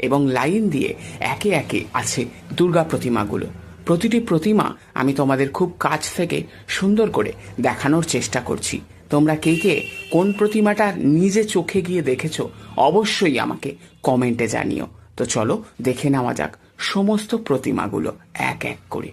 এবং লাইন দিয়ে একে একে আছে দুর্গা প্রতিমাগুলো। প্রতিটি প্রতিমা আমি তোমাদের খুব কাছ থেকে সুন্দর করে দেখানোর চেষ্টা করছি। তোমরা কে কে কোন প্রতিমাটা নিজে চোখে গিয়ে দেখেছো অবশ্যই আমাকে কমেন্টে জানিও। তো চলো দেখে নেওয়া যাক সমস্ত প্রতিমাগুলো এক এক করে।